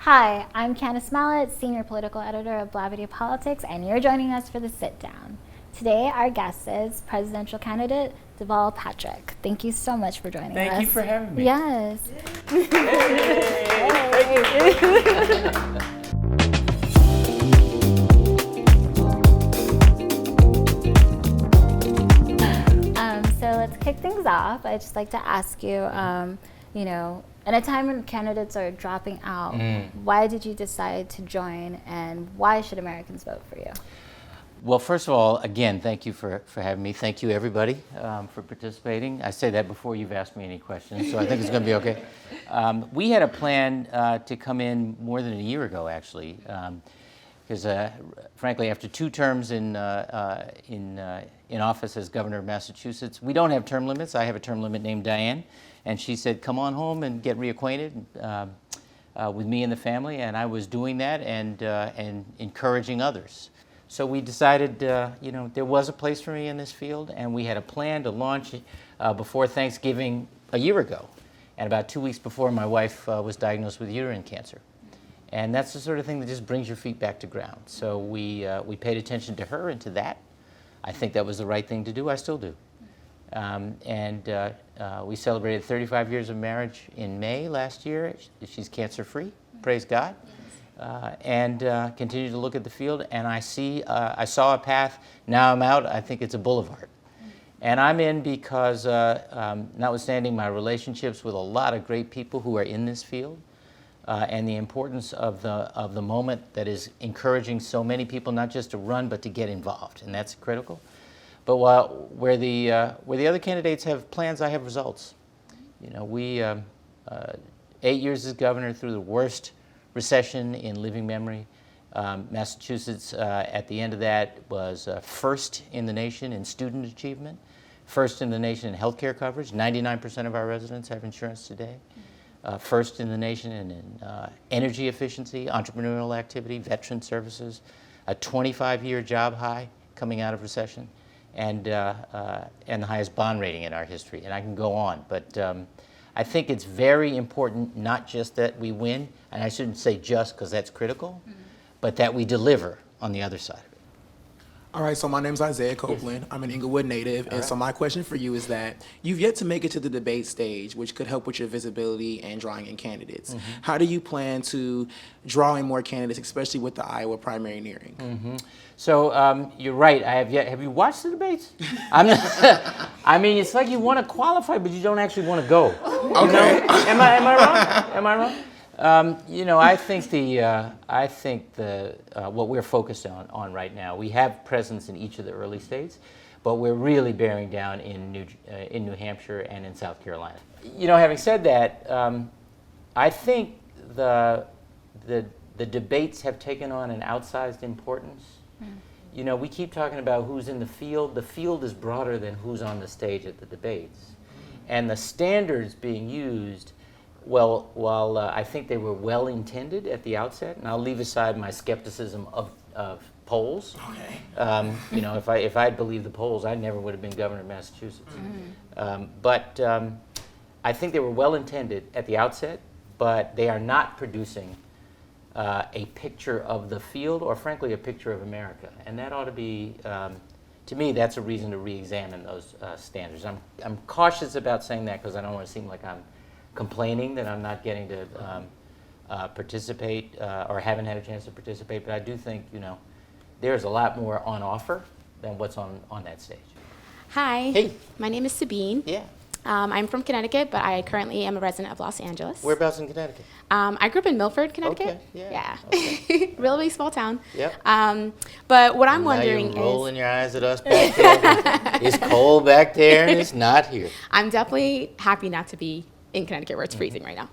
Hi, I'm Candice Mallet, Senior Political Editor of Blavity Politics, and you're joining us for the Sit Down. Today, our guest is presidential candidate Deval Patrick. Thank you so much for joining us. Thank you for having me. Yes. So let's kick things off. I'd just like to ask you, in a time when candidates are dropping out, why did you decide to join, and why should Americans vote for you? Well, first of all, again, thank you for having me. Thank you, everybody, for participating. I say that before you've asked me any questions, so I think it's going to be okay. We had a plan to come in more than a year ago, actually, because frankly, after 2 terms in office as governor of Massachusetts, we don't have term limits. I have a term limit named Diane, and she said, "Come on home and get reacquainted with me and the family," and I was doing that and encouraging others. So we decided, there was a place for me in this field, and we had a plan to launch before Thanksgiving a year ago, and about 2 weeks before my wife was diagnosed with uterine cancer. And that's the sort of thing that just brings your feet back to ground. So we paid attention to her and to that. I think that was the right thing to do. I still do. We celebrated 35 years of marriage in May last year. She's cancer-free, praise God. And continue to look at the field, and I saw a path. Now I'm out. I think it's a boulevard. And I'm in because, notwithstanding my relationships with a lot of great people who are in this field, and the importance of the moment that is encouraging so many people not just to run but to get involved, and that's critical. But where the other candidates have plans, I have results. We 8 years as governor through the worst recession in living memory. Massachusetts, at the end of that, was first in the nation in student achievement, first in the nation in healthcare coverage. 99% of our residents have insurance today. First in the nation in energy efficiency, entrepreneurial activity, veteran services, a 25-year job high coming out of recession, and the highest bond rating in our history. And I can go on, but I think it's very important not just that we win, and I shouldn't say just because that's critical, but that we deliver on the other side of it. All right, so my name's Isaiah Copeland. Yes. I'm an Inglewood native, and so my question for you is that you've yet to make it to the debate stage, which could help with your visibility and drawing in candidates. How do you plan to draw in more candidates, especially with the Iowa primary nearing? So you're right. Have you watched the debates? I mean, it's like you want to qualify, but you don't actually want to go. Okay. Am I wrong? Am I wrong? I think what we're focused on right now, we have presence in each of the early states, but we're really bearing down in New Hampshire and in South Carolina. Having said that, I think the debates have taken on an outsized importance. We keep talking about who's in the field. The field is broader than who's on the stage at the debates, and the standards being used. Well, while I think they were well-intended at the outset, and I'll leave aside my skepticism of polls. Okay. If I'd believed the polls, I never would have been governor of Massachusetts. But I think they were well-intended at the outset, but they are not producing a picture of the field, or frankly, a picture of America. And that ought to be, to me, that's a reason to re-examine those standards. I'm cautious about saying that because I don't want to seem like I'm complaining that I'm not getting to participate or haven't had a chance to participate, but I do think, there's a lot more on offer than what's on that stage. Hi. Hey. My name is Sabine. Yeah. I'm from Connecticut, but I currently am a resident of Los Angeles. Whereabouts in Connecticut? I grew up in Milford, Connecticut. Okay. Yeah. Okay. Really small town. Yep. But what I'm wondering you're rolling your eyes at us back there. It's cold back there and it's not here. I'm definitely happy not to be in Connecticut where it's freezing right now.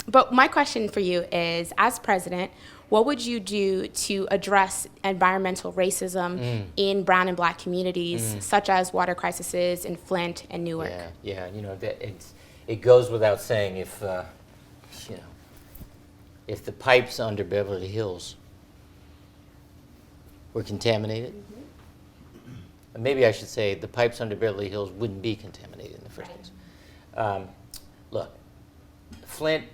But my question for you is, as president, what would you do to address environmental racism in brown and black communities, such as water crises in Flint and Newark? Yeah. It goes without saying if the pipes under Beverly Hills were contaminated, maybe I should say the pipes under Beverly Hills wouldn't be contaminated in the first place. Look, Flint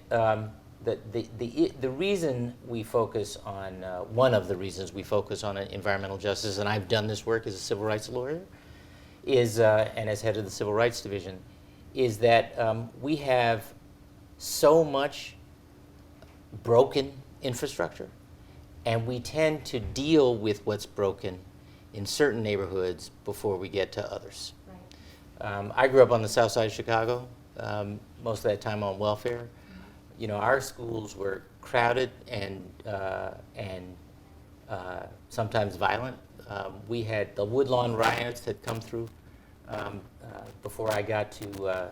the reason we focus on, one of the reasons we focus on environmental justice, and I've done this work as a civil rights lawyer, is, and as head of the Civil Rights Division, is that we have so much broken infrastructure, and we tend to deal with what's broken in certain neighborhoods before we get to others. Right. I grew up on the south side of Chicago, most of that time on welfare. You know, our schools were crowded and sometimes violent. We had the Woodlawn riots that come through before I got to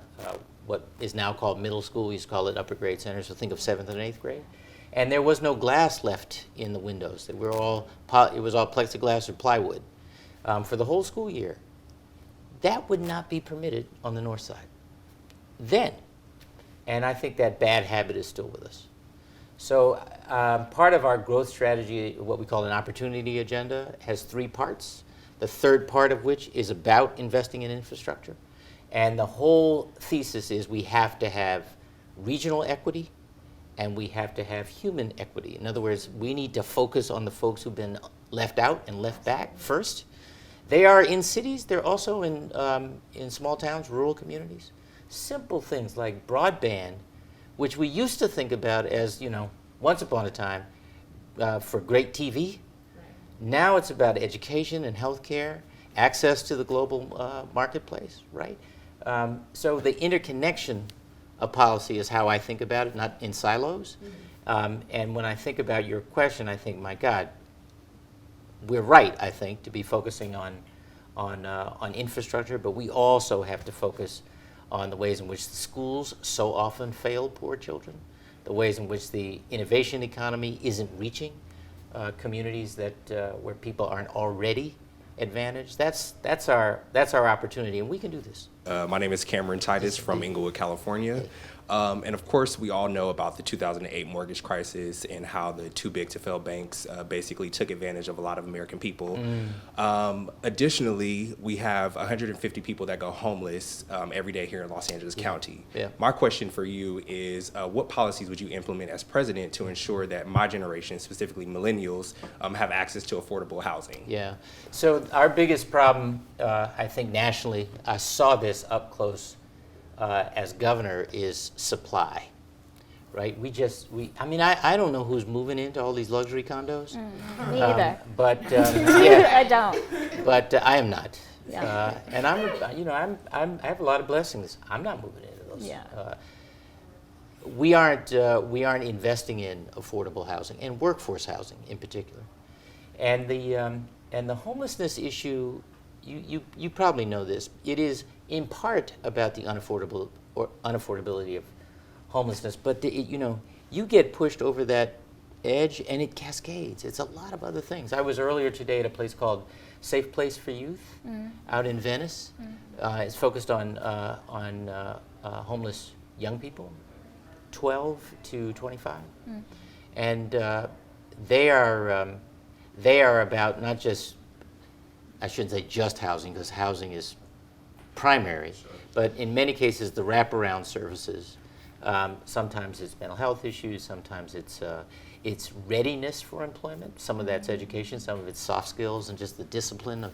what is now called middle school. We used to call it upper grade center, so think of 7th and 8th grade. And there was no glass left in the windows. It was all plexiglass or plywood for the whole school year. That would not be permitted on the north side then. And I think that bad habit is still with us. So part of our growth strategy, what we call an opportunity agenda, has 3 parts. The third part of which is about investing in infrastructure. And the whole thesis is we have to have regional equity and we have to have human equity. In other words, we need to focus on the folks who've been left out and left back first. They are in cities, they're also in small towns, rural communities. Simple things like broadband, which we used to think about as, you know, once upon a time for great TV. Right. Now it's about education and healthcare, access to the global marketplace, right? So the interconnection of policy is how I think about it, not in silos. Mm-hmm. And when I think about your question, I think, my God, we're right, I think, to be focusing on infrastructure, but we also have to focus on the ways in which the schools so often fail poor children, the ways in which the innovation economy isn't reaching communities that where people aren't already advantaged. That's our opportunity, and we can do this. My name is Cameron Titus from Inglewood, California. And of course, we all know about the 2008 mortgage crisis and how the too big to fail banks basically took advantage of a lot of American people. Additionally, we have 150 people that go homeless every day here in Los Angeles County. Yeah. My question for you is, what policies would you implement as president to ensure that my generation, specifically millennials, have access to affordable housing? Yeah. So our biggest problem, I think nationally, I saw this up close as governor, is supply, right? I don't know who's moving into all these luxury condos. Me either. But yeah, I don't. But I am not. Yeah. And I have a lot of blessings. I'm not moving into those. Yeah. We aren't investing in affordable housing and workforce housing in particular, and the homelessness issue. You probably know this. It is in part about the unaffordability of homelessness, but you get pushed over that edge and it cascades. It's a lot of other things. I was earlier today at a place called Safe Place for Youth out in Venice. It's focused on homeless young people, 12 to 25, and they are about not just, I shouldn't say just housing, because housing is primary, but in many cases the wraparound services. Sometimes it's mental health issues, sometimes it's readiness for employment, some of that's education, some of it's soft skills and just the discipline of,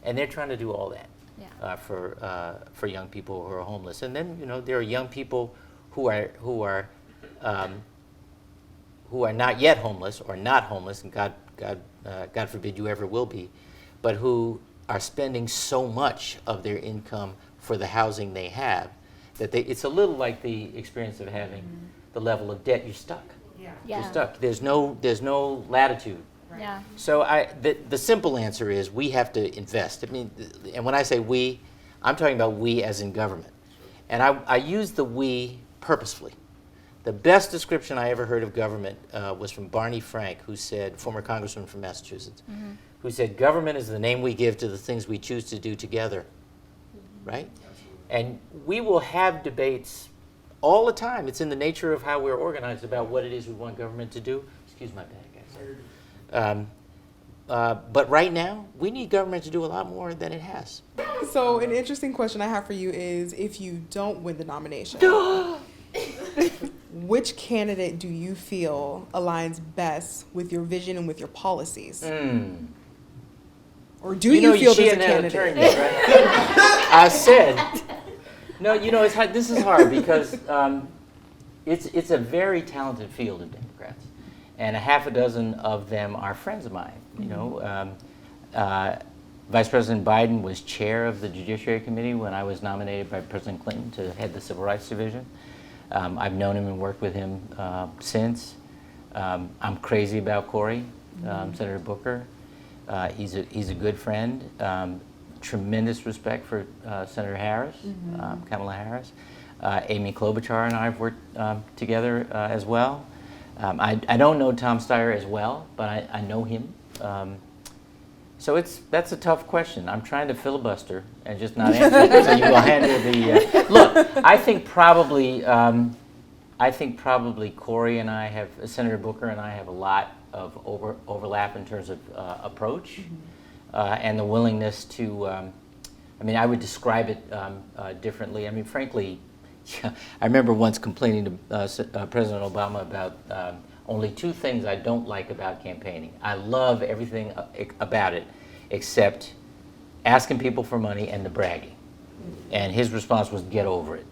and they're trying to do all that for young people who are homeless. And then there are young people who are not yet homeless or not homeless, and God forbid you ever will be, but who are spending so much of their income for the housing they have that it's a little like the experience of having the level of debt. You're stuck. Yeah. You're stuck. There's no latitude. Right. Yeah. So the simple answer is we have to invest. I mean, and when I say we, I'm talking about we as in government. And I use the we purposefully. The best description I ever heard of government was from Barney Frank, who said, former congressman from Massachusetts, who said, government is the name we give to the things we choose to do together, right? And we will have debates all the time. It's in the nature of how we're organized about what it is we want government to do. Excuse my bad, guys. But right now, we need government to do a lot more than it has. So an interesting question I have for you is, if you don't win the nomination, which candidate do you feel aligns best with your vision and with your policies? Or do you feel there's a candidate? Right? I said, no, this is hard because it's a very talented field of Democrats, and a half a dozen of them are friends of mine. Vice President Biden was chair of the Judiciary Committee when I was nominated by President Clinton to head the Civil Rights Division. I've known him and worked with him since. I'm crazy about Cory, Senator Booker. He's a good friend. Tremendous respect for Senator Harris, Kamala Harris. Amy Klobuchar and I have worked together as well. I don't know Tom Steyer as well, but I know him. So that's a tough question. I'm trying to filibuster and just not answer it. So you will handle the look. I think probably Cory and I have Senator Booker and I have a lot of overlap in terms of approach and the willingness to. I would describe it differently. Frankly, I remember once complaining to President Obama about. Only two things I don't like about campaigning. I love everything about it except asking people for money and the bragging. And his response was, get over it.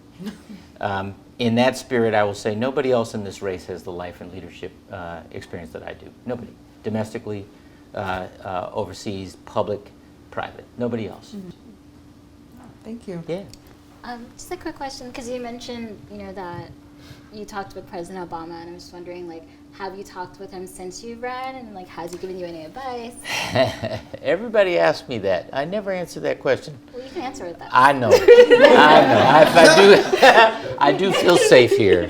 In that spirit, I will say nobody else in this race has the life and leadership experience that I do. Nobody. Domestically, overseas, public, private. Nobody else. Thank you. Yeah. Just a quick question, because you mentioned, that you talked with President Obama, and I'm just wondering, have you talked with him since you ran, and has he given you any advice? Everybody asks me that. I never answer that question. Well, you can answer it that way. I know. I do feel safe here.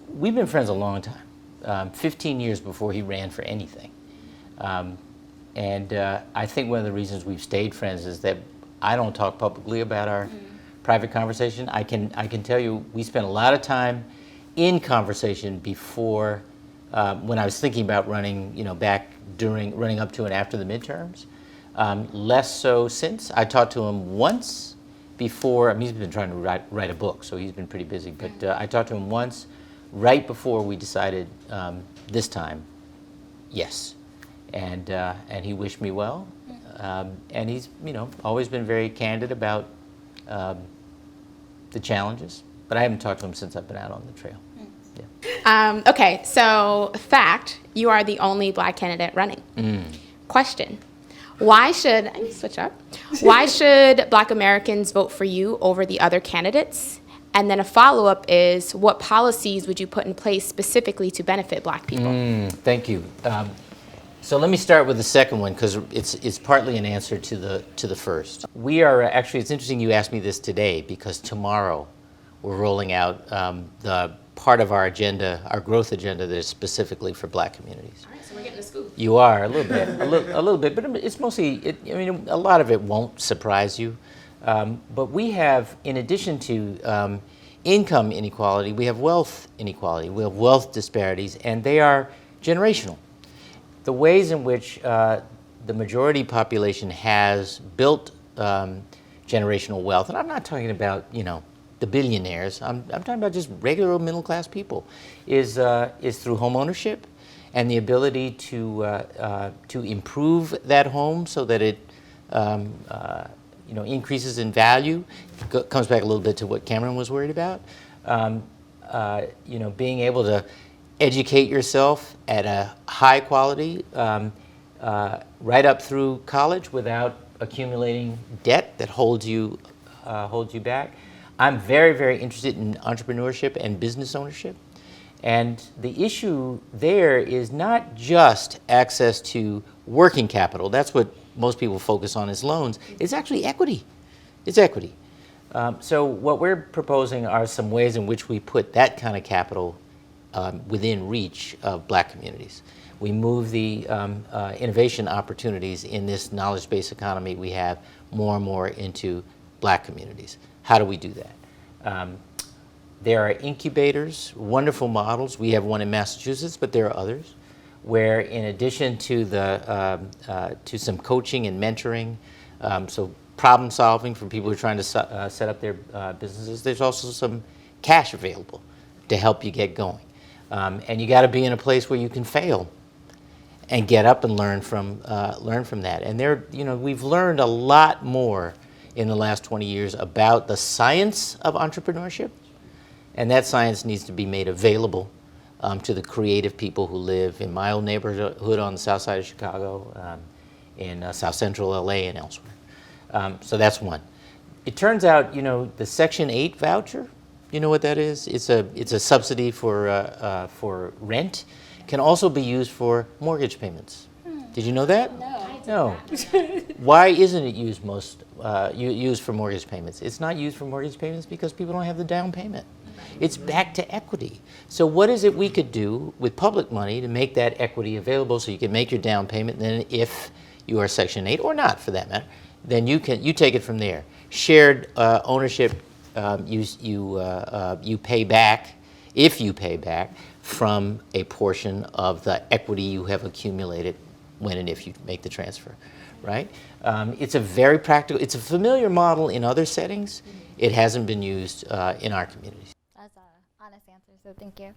We've been friends a long time, 15 years before he ran for anything. And I think one of the reasons we've stayed friends is that I don't talk publicly about our private conversation. I can tell you we spent a lot of time in conversation before when I was thinking about running, back running up to and after the midterms. Less so since. I talked to him once before. He's been trying to write a book, so he's been pretty busy. But I talked to him once right before we decided this time, yes. And he wished me well. And he's, always been very candid about the challenges, but I haven't talked to him since I've been out on the trail. Yeah. Okay, so fact, you are the only Black candidate running. Question, why should Black Americans vote for you over the other candidates? And then a follow-up is, what policies would you put in place specifically to benefit Black people? Thank you. So let me start with the second one because it's partly an answer to the first. We are actually, it's interesting you asked me this today because tomorrow we're rolling out the part of our agenda, our growth agenda that is specifically for Black communities. All right, so we're getting the scoop. You are a little bit, a little bit, but it's mostly. A lot of it won't surprise you. But we have, in addition to income inequality, we have wealth inequality. We have wealth disparities, and they are generational. The ways in which the majority population has built generational wealth, and I'm not talking about the billionaires. I'm talking about just regular old middle class people, is through home ownership and the ability to improve that home so that it increases in value. Comes back a little bit to what Cameron was worried about. Being able to educate yourself at a high quality right up through college without accumulating debt that holds you back. I'm very, very interested in entrepreneurship and business ownership. And the issue there is not just access to working capital. That's what most people focus on as loans. It's actually equity. It's equity. So what we're proposing are some ways in which we put that kind of capital within reach of Black communities. We move the innovation opportunities in this knowledge-based economy we have more and more into Black communities. How do we do that? There are incubators, wonderful models. We have one in Massachusetts, but there are others, where in addition to to some coaching and mentoring, so problem solving for people who are trying to set up their businesses. There's also some cash available to help you get going. And you got to be in a place where you can fail and get up and learn from that. And we've learned a lot more in the last 20 years about the science of entrepreneurship, and that science needs to be made available to the creative people who live in my old neighborhood on the south side of Chicago, in South Central LA and elsewhere. So that's one. It turns out, the Section 8 voucher, you know what that is? It's a subsidy for rent. Can also be used for mortgage payments. Did you know that? No. Why isn't it used for mortgage payments? It's not used for mortgage payments because people don't have the down payment. It's back to equity. So what is it we could do with public money to make that equity available so you can make your down payment, and then if you are Section 8, or not for that matter, then you take it from there. Shared ownership, you pay back, if you pay back, from a portion of the equity you have accumulated when and if you make the transfer, right? It's a very practical, it's a familiar model in other settings. It hasn't been used in our communities. That's an honest answer, so thank you.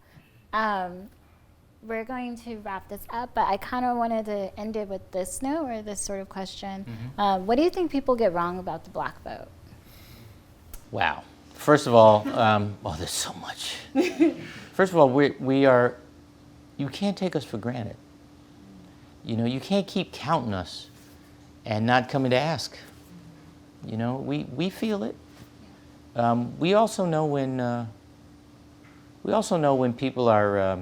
We're going to wrap this up, but I kind of wanted to end it with this note, or this sort of question. What do you think people get wrong about the Black vote? Wow. First of all, there's so much. First of all, you can't take us for granted. You can't keep counting us and not coming to ask. We feel it. We also know when people are,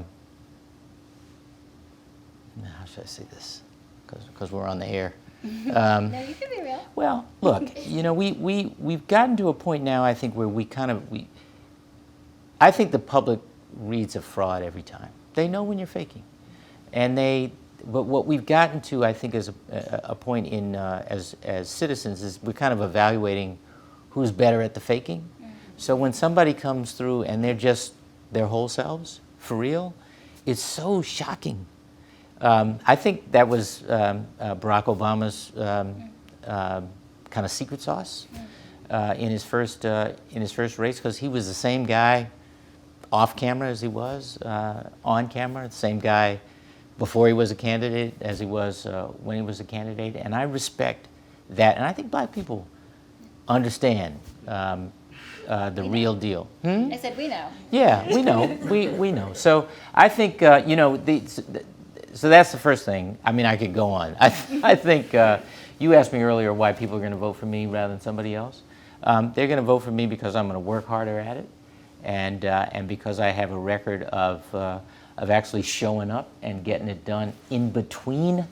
how should I say this? Because we're on the air. No, you can be real. Well, look, we've gotten to a point now, I think, where I think the public reads a fraud every time. They know when you're faking. But what we've gotten to, I think, is a point as citizens, is we're kind of evaluating who's better at the faking. So when somebody comes through and they're just their whole selves, for real, it's so shocking. I think that was Barack Obama's kind of secret sauce in his first race, because he was the same guy off camera as he was on camera, the same guy before he was a candidate as he was when he was a candidate. And I respect that, and I think Black people understand the real deal. I said we know. Yeah, we know. we know. So I think so that's the first thing. I mean, I could go on. I think you asked me earlier why people are going to vote for me rather than somebody else. They're going to vote for me because I'm going to work harder at it, and because I have a record of actually showing up and getting it done in between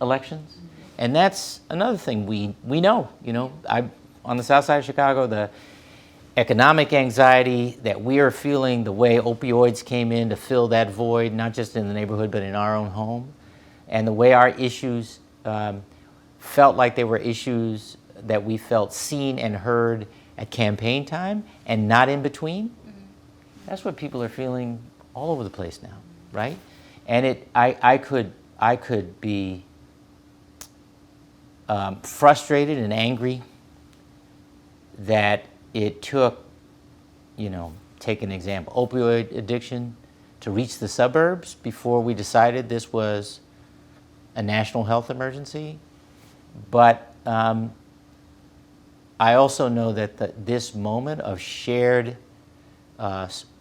elections. And that's another thing we know. On the south side of Chicago, the economic anxiety that we are feeling, the way opioids came in to fill that void, not just in the neighborhood but in our own home, and the way our issues felt like they were issues that we felt seen and heard at campaign time and not in between. That's what people are feeling all over the place now, right? And I could be frustrated and angry that it took, take an example, opioid addiction, to reach the suburbs before we decided this was a national health emergency. But I also know that this moment of shared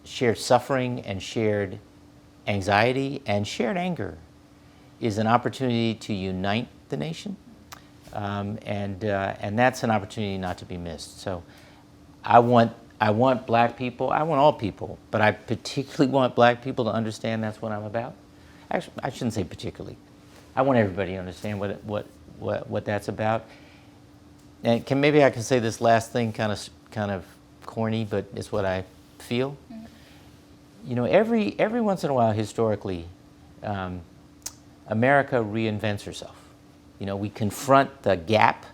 suffering and shared anxiety and shared anger is an opportunity to unite the nation. And that's an opportunity not to be missed. So I want Black people, I want all people, but I particularly want Black people to understand that's what I'm about. Actually, I shouldn't say particularly. I want everybody to understand what that's about. And maybe I can say this last thing, kind of corny, but it's what I feel. Every once in a while, historically, America reinvents herself. We confront the gap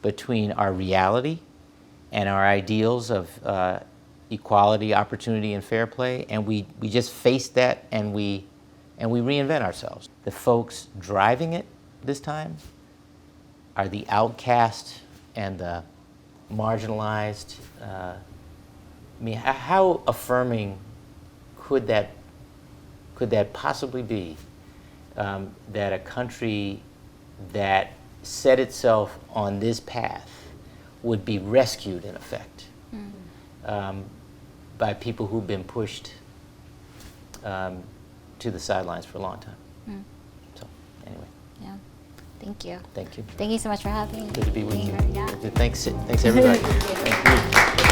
between our reality and our ideals of equality, opportunity, and fair play, and we just face that, and we reinvent ourselves. The folks driving it this time are the outcast and the marginalized. I mean, how affirming could that possibly be, that a country that set itself on this path would be rescued, in effect, by people who've been pushed to the sidelines for a long time. So, anyway. Yeah. Thank you. Thank you. Thank you so much for having me. Good to be with you. Yeah. Thanks everybody. Thank you.